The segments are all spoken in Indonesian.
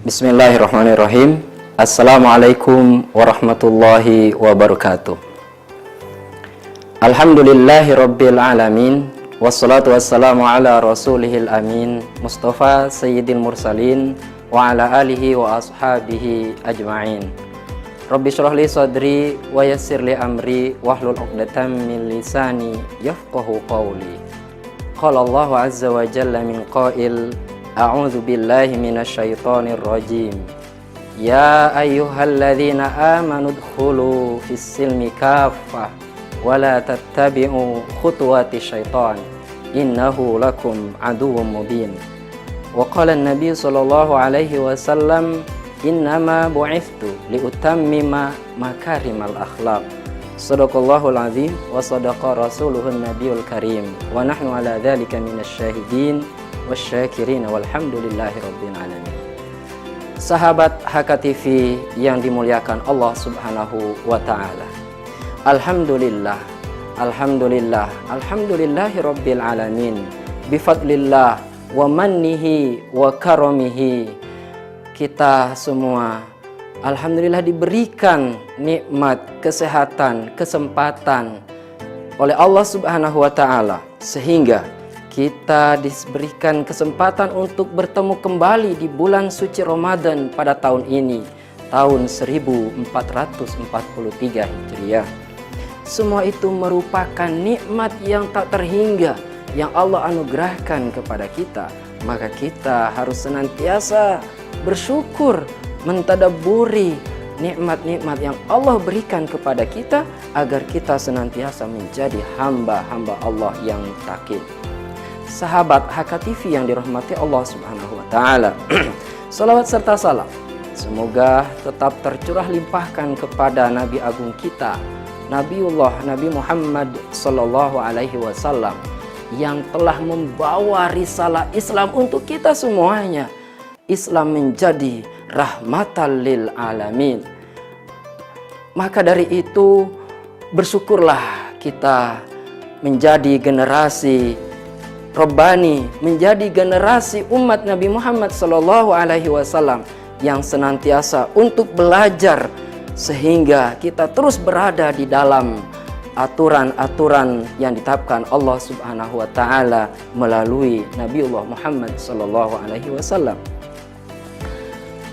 Bismillahirrahmanirrahim. Assalamualaikum warahmatullahi wabarakatuh. Alhamdulillahi rabbil alamin. Wassalatu wassalamu ala rasulihil amin, Mustafa sayyidil mursalin wa ala alihi wa ashabihi ajma'in. Rabbi syrah li sadri wa yassir li amri wahlul 'uqdatam min lisani yafqahu qawli. Qala Allahu azza wa jalla min qail, a'udzu billahi minasyaitonir rajim. Ya ayyuhalladzina amanu dkhulu fis silmi kaffah wa la tattabi'u khutuwati syaitan innahu lakum aduwwum mubin. Wa qala an-nabiy sallallahu alaihi wasallam, innama bu'ithtu liutammima makarimal akhlaq. Shadaqallahul azim wa sadaqa rasuluhun nabiyul karim wa nahnu ala dzalika minasyahidin wasyakirin walhamdulillahi rabbil alamin. Sahabat HKTV yang dimuliakan Allah subhanahu wa ta'ala, Alhamdulillah, Alhamdulillah, Alhamdulillahi rabbil alamin. Bifadlillah wa mannihi wa karamihi, kita semua alhamdulillah diberikan nikmat kesehatan, kesempatan oleh Allah subhanahu wa ta'ala, sehingga kita diberikan kesempatan untuk bertemu kembali di bulan suci Ramadan pada tahun ini, tahun 1443 Hijriah. Semua itu merupakan nikmat yang tak terhingga yang Allah anugerahkan kepada kita. Maka kita harus senantiasa bersyukur, mentadabburi nikmat-nikmat yang Allah berikan kepada kita, agar kita senantiasa menjadi hamba-hamba Allah yang takin. Sahabat HKTV yang dirahmati Allah subhanahu wa ta'ala, salawat serta salam semoga tetap tercurah limpahkan kepada Nabi Agung kita, Nabiullah Nabi Muhammad sallallahu alaihi wasallam, yang telah membawa risalah Islam untuk kita semuanya. Islam menjadi rahmatan lil alamin. Maka dari itu, bersyukurlah kita menjadi generasi Rabbani, menjadi generasi umat Nabi Muhammad sallallahu alaihi wasallam yang senantiasa untuk belajar, sehingga kita terus berada di dalam aturan-aturan yang ditetapkan Allah subhanahu wa ta'ala melalui Nabiullah Muhammad sallallahu alaihi wasallam.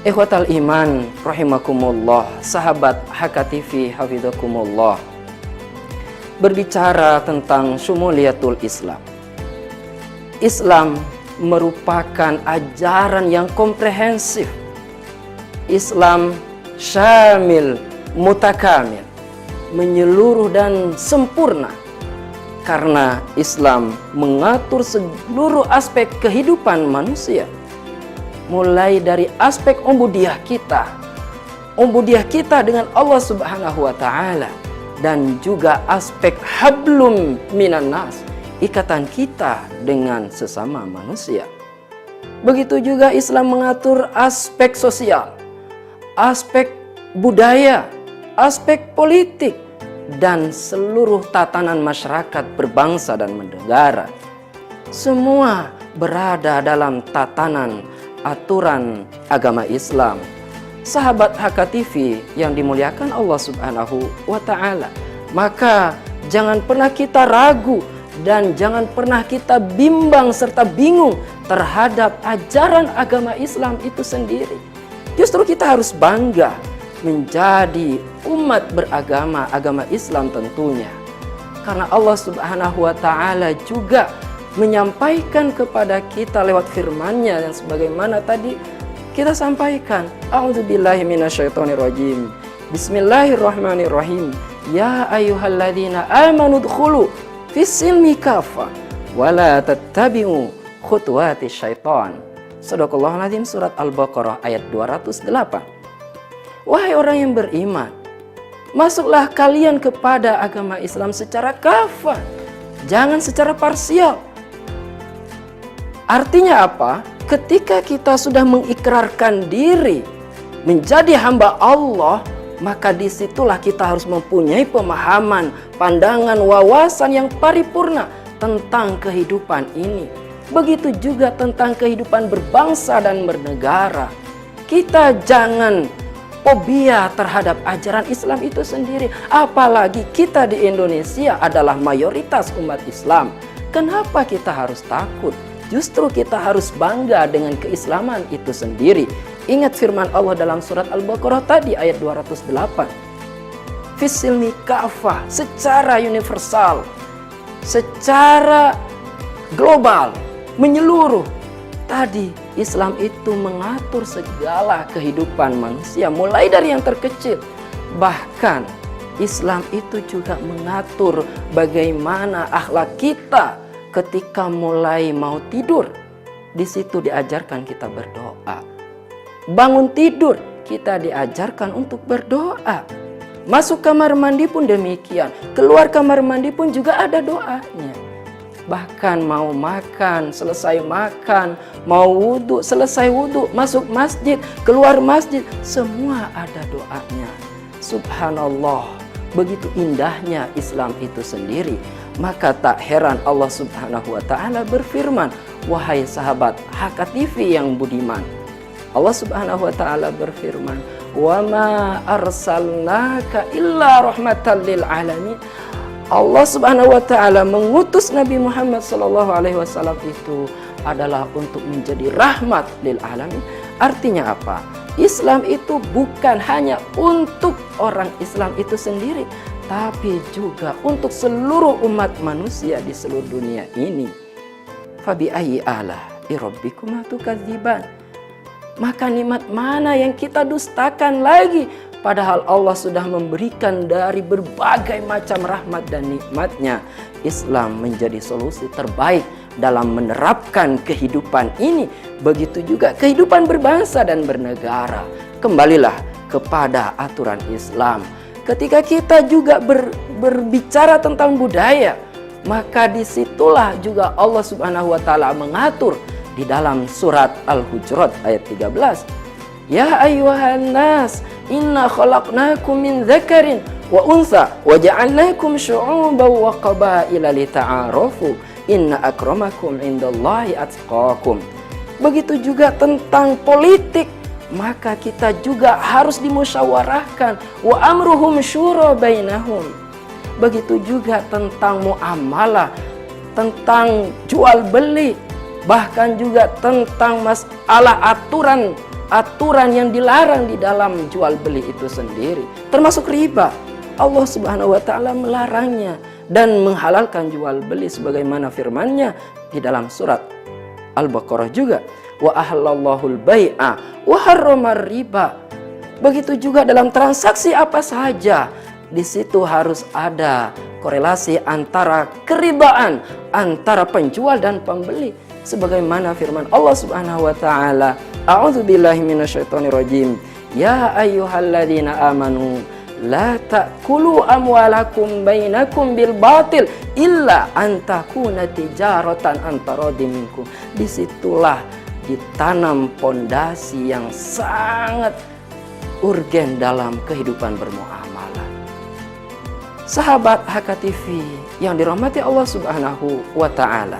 Ikhwatal iman rahimakumullah, sahabat HKTV hafizakumullah. Berbicara tentang syumuliyatul Islam, Islam merupakan ajaran yang komprehensif. Islam syamil, mutakamil, menyeluruh dan sempurna. Karena Islam mengatur seluruh aspek kehidupan manusia. Mulai dari aspek ubudiyah kita dengan Allah subhanahu wa ta'ala, dan juga aspek hablum minan nas, ikatan kita dengan sesama manusia. Begitu juga Islam mengatur aspek sosial, aspek budaya, aspek politik, dan seluruh tatanan masyarakat berbangsa dan bernegara. Semua berada dalam tatanan aturan agama Islam. Sahabat HKTV yang dimuliakan Allah subhanahu wa ta'ala, maka jangan pernah kita ragu dan jangan pernah kita bimbang serta bingung terhadap ajaran agama Islam itu sendiri. Justru kita harus bangga menjadi umat beragama, agama Islam tentunya. Karena Allah subhanahu wa ta'ala juga menyampaikan kepada kita lewat firman-Nya yang sebagaimana tadi kita sampaikan. A'udzubillahi minasyaitonirrajim. Bismillahirrahmanirrahim. Ya ayyuhalladzina amanu dkhulu fis silmi kaffah wa la tattabi'u khutuwati syaitan. Shadaqallahul azim, surat Al-Baqarah ayat 208. Wahai orang yang beriman, masuklah kalian kepada agama Islam secara kafah, jangan secara parsial. Artinya apa? Ketika kita sudah mengikrarkan diri menjadi hamba Allah, maka disitulah kita harus mempunyai pemahaman, pandangan, wawasan yang paripurna tentang kehidupan ini. Begitu juga tentang kehidupan berbangsa dan bernegara. kita jangan fobia terhadap ajaran Islam itu sendiri. Apalagi kita di Indonesia adalah mayoritas umat Islam. Kenapa kita harus takut? Justru kita harus bangga dengan keislaman itu sendiri. Ingat firman Allah dalam surat Al-Baqarah tadi ayat 208. Fisilmi kafah, secara universal, secara global, menyeluruh. Tadi Islam itu mengatur segala kehidupan manusia, mulai dari yang terkecil. Bahkan Islam itu juga mengatur bagaimana akhlak kita ketika mulai mau tidur. Di situ diajarkan kita berdoa. Bangun tidur, kita diajarkan untuk berdoa. Masuk kamar mandi pun demikian. Keluar kamar mandi pun juga ada doanya. Bahkan mau makan, selesai makan, mau wudhu, selesai wudhu, masuk masjid, keluar masjid, semua ada doanya. Subhanallah, begitu indahnya Islam itu sendiri. Maka tak heran Allah Subhanahu wa ta'ala berfirman, wahai sahabat HKTV yang budiman. Allah Subhanahu wa ta'ala berfirman, wa ma arsalnaka illa rahmatan lil alamin. Allah Subhanahu wa ta'ala mengutus Nabi Muhammad SAW itu adalah untuk menjadi rahmat lil alamin. Artinya apa? Islam itu bukan hanya untuk orang Islam itu sendiri, tapi juga untuk seluruh umat manusia di seluruh dunia ini. Fabi ayyi ala'i rabbikuma tukadziban. Maka nikmat mana yang kita dustakan lagi? Padahal Allah sudah memberikan dari berbagai macam rahmat dan nikmatnya. Islam menjadi solusi terbaik dalam menerapkan kehidupan ini. Begitu juga kehidupan berbangsa dan bernegara. Kembalilah kepada aturan Islam. Ketika kita juga berbicara tentang budaya, maka disitulah juga Allah Subhanahu wa ta'ala mengatur di dalam surat Al-Hujurat ayat 13. Ya ayyuhan nas, inna khalaqnakum min dzakarin wa untha wa ja'alnakum syu'uban wa qabaila lita'arafu inna akramakum indallahi atqakum. Begitu juga tentang politik, maka kita juga harus dimusyawarahkan. Wa amruhum syura bainahum. Begitu juga tentang muamalah, tentang jual beli, bahkan juga tentang masalah aturan yang dilarang di dalam jual beli itu sendiri, termasuk riba. Allah Subhanahu wa ta'ala melarangnya dan menghalalkan jual beli sebagaimana firman-Nya di dalam surat Al-Baqarah juga, wa ahallallahu al-bai'a wa harramar riba. Begitu juga dalam transaksi apa saja, di situ harus ada korelasi antara keridaan antara penjual dan pembeli sebagaimana firman Allah Subhanahu wa ta'ala, a'udzubillahi minasyaitonirrajim, ya ayyuhalladzina amanu la ta'kulu amwalakum bainakum bil batil illa an takuna tijaratan antaradin minkum. Disitulah ditanam pondasi yang sangat urgen dalam kehidupan bermuamalah. Sahabat HKTV yang dirahmati Allah Subhanahu wa ta'ala,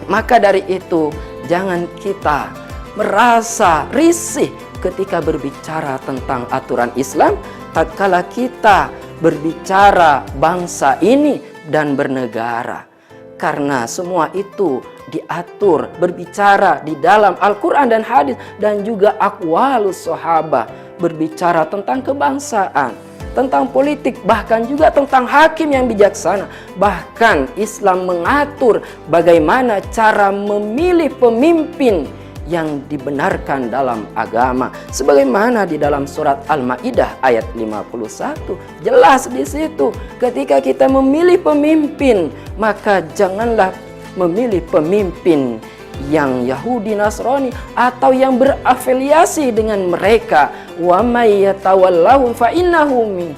maka dari itu jangan kita merasa risih ketika berbicara tentang aturan Islam tatkala kita berbicara bangsa ini dan bernegara. Karena semua itu diatur berbicara di dalam Al-Quran dan hadis dan juga aqwalus sahabah, berbicara tentang kebangsaan, tentang politik, bahkan juga tentang hakim yang bijaksana. Bahkan Islam mengatur bagaimana cara memilih pemimpin yang dibenarkan dalam agama. Sebagaimana di dalam surat Al-Maidah ayat 51. Jelas di situ ketika kita memilih pemimpin, maka janganlah memilih pemimpin yang Yahudi Nasrani atau yang berafiliasi dengan mereka. Wa may yatawallahu fa innahu min.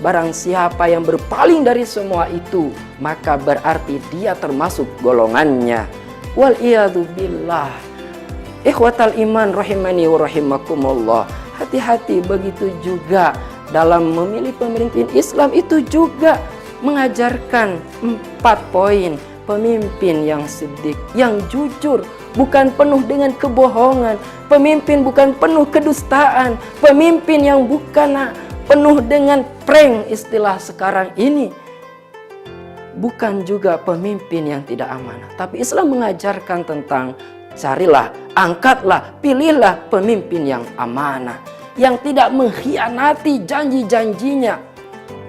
Barang siapa yang berpaling dari semua itu, maka berarti dia termasuk golongannya. Wal iyadu billah. Ikhwatal iman rahimani wa rahimakumullah. Hati-hati begitu juga dalam memilih pemimpin Islam itu juga mengajarkan 4 poin pemimpin yang siddiq, yang jujur, bukan penuh dengan kebohongan, pemimpin bukan penuh kedustaan, pemimpin yang bukan penuh dengan prank istilah sekarang ini, bukan juga pemimpin yang tidak amanah. Tapi Islam mengajarkan tentang carilah, angkatlah, pilihlah pemimpin yang amanah, yang tidak mengkhianati janji-janjinya,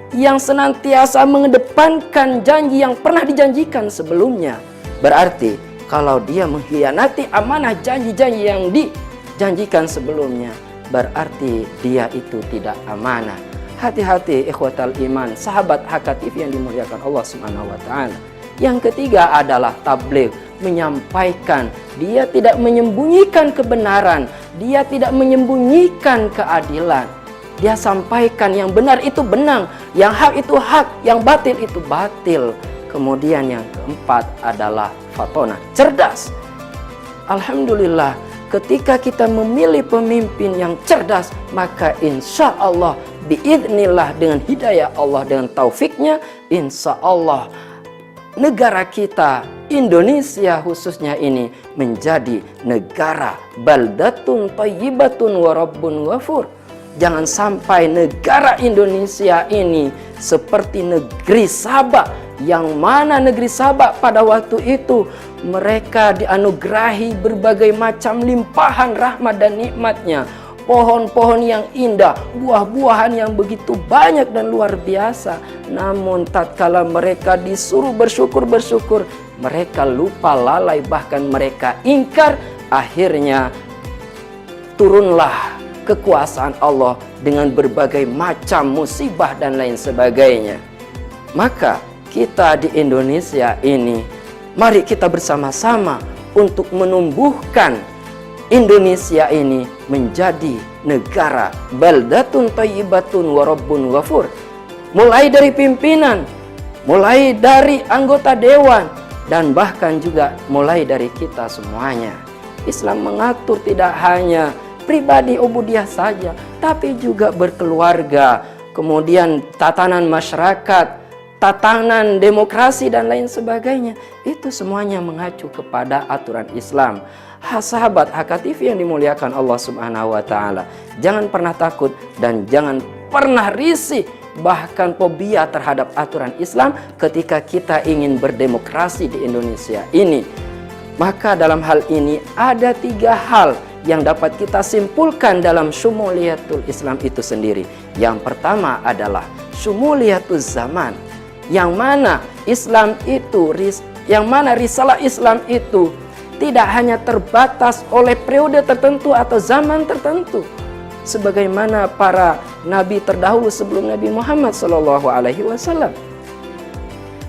yang senantiasa mengedepankan janji yang pernah dijanjikan sebelumnya. Berarti kalau dia mengkhianati amanah janji-janji yang dijanjikan sebelumnya, berarti dia itu tidak amanah. Hati-hati ikhwatal iman, sahabat HKTV yang dimuliakan Allah Subhanahu wa taala. Yang ketiga adalah tabligh, menyampaikan. Dia tidak menyembunyikan kebenaran, dia tidak menyembunyikan keadilan. Dia sampaikan yang benar itu benar, yang hak itu hak, yang batil itu batil. Kemudian yang keempat adalah fatona, cerdas. Alhamdulillah, ketika kita memilih pemimpin yang cerdas, maka insya Allah biidznillah, dengan hidayah Allah, dengan taufiknya, insya Allah negara kita, Indonesia khususnya ini, menjadi negara baldatun thayyibatun wa rabbun ghafur. Jangan sampai negara Indonesia ini seperti negeri Sabak, yang mana negeri Sabak pada waktu itu mereka dianugerahi berbagai macam limpahan rahmat dan nikmatnya. Pohon-pohon yang indah, buah-buahan yang begitu banyak dan luar biasa. Namun tatkala mereka disuruh bersyukur, mereka lupa, lalai, bahkan mereka ingkar. Akhirnya turunlah kekuasaan Allah dengan berbagai macam musibah dan lain sebagainya. Maka kita di Indonesia ini, mari kita bersama-sama untuk menumbuhkan Indonesia ini menjadi negara baldatun thayyibatun wa rabbun ghafur. Mulai dari pimpinan, mulai dari anggota dewan, dan bahkan juga mulai dari kita semuanya. Islam mengatur tidak hanya pribadi ubudiyah saja, tapi juga berkeluarga, kemudian tatanan masyarakat, tatanan demokrasi dan lain sebagainya. Itu semuanya mengacu kepada aturan Islam. Sahabat HKTV yang dimuliakan Allah Subhanahu wa taala, jangan pernah takut dan jangan pernah risih, bahkan fobia terhadap aturan Islam ketika kita ingin berdemokrasi di Indonesia ini. Maka dalam hal ini ada 3 hal yang dapat kita simpulkan dalam syumuliyatul Islam itu sendiri. Yang pertama adalah syumuliyatul zaman, yang mana Islam itu, yang mana risalah Islam itu tidak hanya terbatas oleh periode tertentu atau zaman tertentu, sebagaimana para nabi terdahulu sebelum Nabi Muhammad SAW.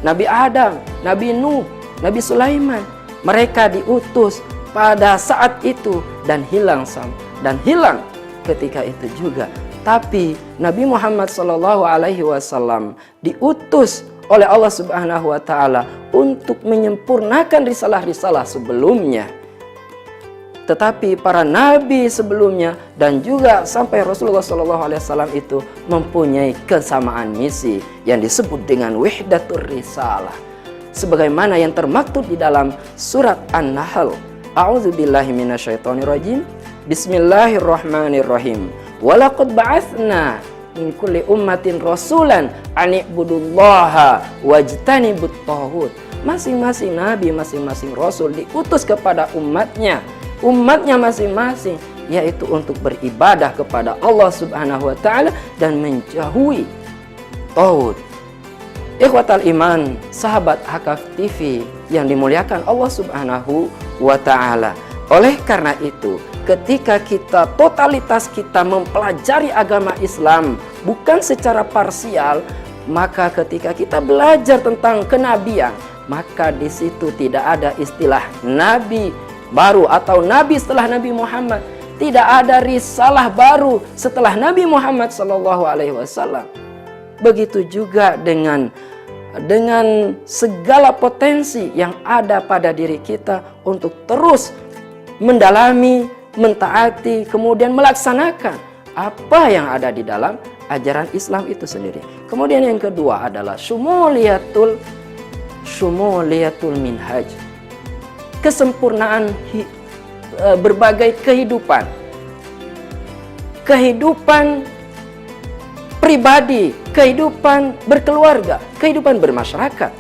Nabi Adam, Nabi Nuh, Nabi Sulaiman, mereka diutus pada saat itu dan hilang ketika itu juga. Tapi Nabi Muhammad SAW diutus oleh Allah Subhanahu wa taala untuk menyempurnakan risalah-risalah sebelumnya. Tetapi para nabi sebelumnya dan juga sampai Rasulullah SAW itu mempunyai kesamaan misi yang disebut dengan wahdatur risalah, sebagaimana yang termaktub di dalam surat An-Nahl. A'udzubillahi minasyaitonirrajim. Bismillahirrahmanirrahim. Walaqad ba'atsna min kulli ummatin rasulan an i'budullaha wajtanibut taghut. Masing-masing nabi, masing-masing rasul diutus kepada umatnya masing-masing, yaitu untuk beribadah kepada Allah Subhanahu wa taala dan menjauhi taghut. Ikhwatal iman, sahabat HKTV yang dimuliakan Allah Subhanahu wa taala. Oleh karena itu, ketika kita totalitas kita mempelajari agama Islam bukan secara parsial, maka ketika kita belajar tentang kenabian, maka di situ tidak ada istilah nabi baru atau nabi setelah Nabi Muhammad. Tidak ada risalah baru setelah Nabi Muhammad SAW. Begitu juga dengan segala potensi yang ada pada diri kita untuk terus mendalami, mentaati, kemudian melaksanakan apa yang ada di dalam ajaran Islam itu sendiri. Kemudian yang kedua adalah syumuliyatul syumuliyatul minhaj, kesempurnaan berbagai kehidupan. Kehidupan pribadi, kehidupan berkeluarga, kehidupan bermasyarakat.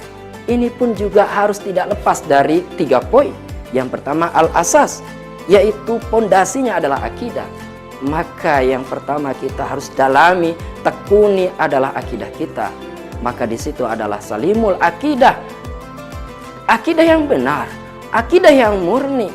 Ini pun juga harus tidak lepas dari 3 poin. Yang pertama al-asas, yaitu pondasinya adalah akidah. Maka yang pertama kita harus dalami, tekuni adalah akidah kita. Maka di situ adalah salimul akidah. Akidah yang benar, akidah yang murni.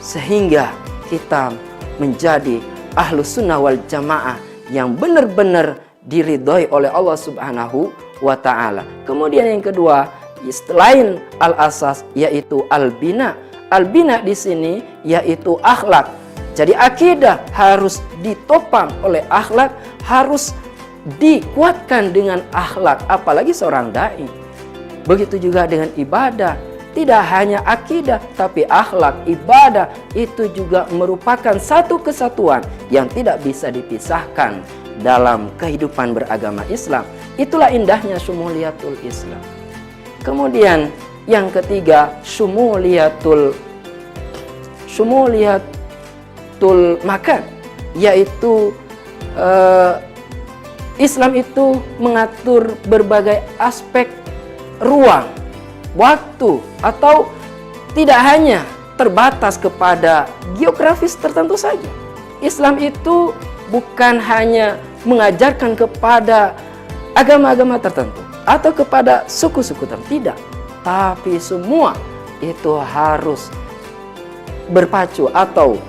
Sehingga kita menjadi ahlus sunnah wal jamaah yang benar-benar diridhoi oleh Allah Subhanahu wa ta'ala. Kemudian yang kedua, selain al-asas, yaitu al-bina. Al-bina di sini yaitu akhlak. Jadi akidah harus ditopang oleh akhlak, harus dikuatkan dengan akhlak, apalagi seorang dai. Begitu juga dengan ibadah. Tidak hanya akidah, tapi akhlak, ibadah itu juga merupakan satu kesatuan yang tidak bisa dipisahkan dalam kehidupan beragama Islam. Itulah indahnya syumuliyatul Islam. Kemudian yang ketiga, syumuliyatul makan, yaitu Islam itu mengatur berbagai aspek ruang, waktu, atau tidak hanya terbatas kepada geografis tertentu saja. Islam itu bukan hanya mengajarkan kepada agama-agama tertentu atau kepada suku-suku tertentu, tidak, tapi semua itu harus berpacu atau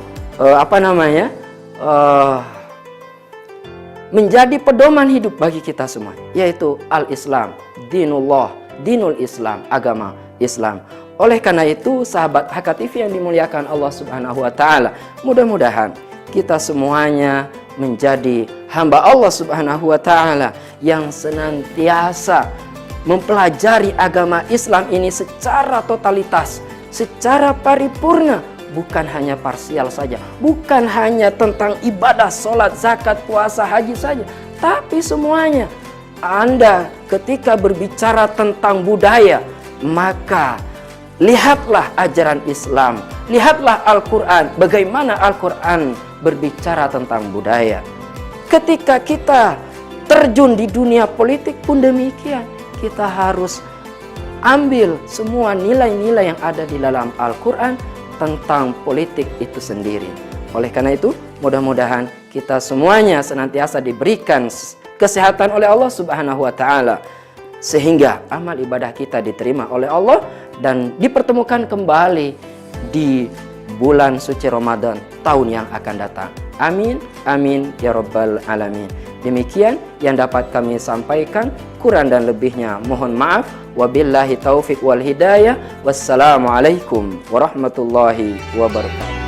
menjadi pedoman hidup bagi kita semua, yaitu al-Islam, dinullah, dinul Islam, agama Islam. Oleh karena itu, sahabat HKTV yang dimuliakan Allah Subhanahu wa ta'ala, mudah-mudahan kita semuanya menjadi hamba Allah Subhanahu wa ta'ala yang senantiasa mempelajari agama Islam ini secara totalitas, secara paripurna, bukan hanya parsial saja, bukan hanya tentang ibadah, sholat, zakat, puasa, haji saja, tapi semuanya. Anda ketika berbicara tentang budaya, maka lihatlah ajaran Islam, lihatlah Al-Quran, bagaimana Al-Quran berbicara tentang budaya. Ketika kita terjun di dunia politik pun demikian, kita harus ambil semua nilai-nilai yang ada di dalam Al-Quran tentang politik itu sendiri. Oleh karena itu, mudah-mudahan kita semuanya senantiasa diberikan kesehatan oleh Allah Subhanahu wa ta'ala, sehingga amal ibadah kita diterima oleh Allah dan dipertemukan kembali di bulan suci Ramadan tahun yang akan datang. Amin, amin, ya rabbal alamin. Demikian yang dapat kami sampaikan, kurang dan lebihnya mohon maaf. Wabillahi taufiq wal hidayah. Wassalamualaikum warahmatullahi wabarakatuh.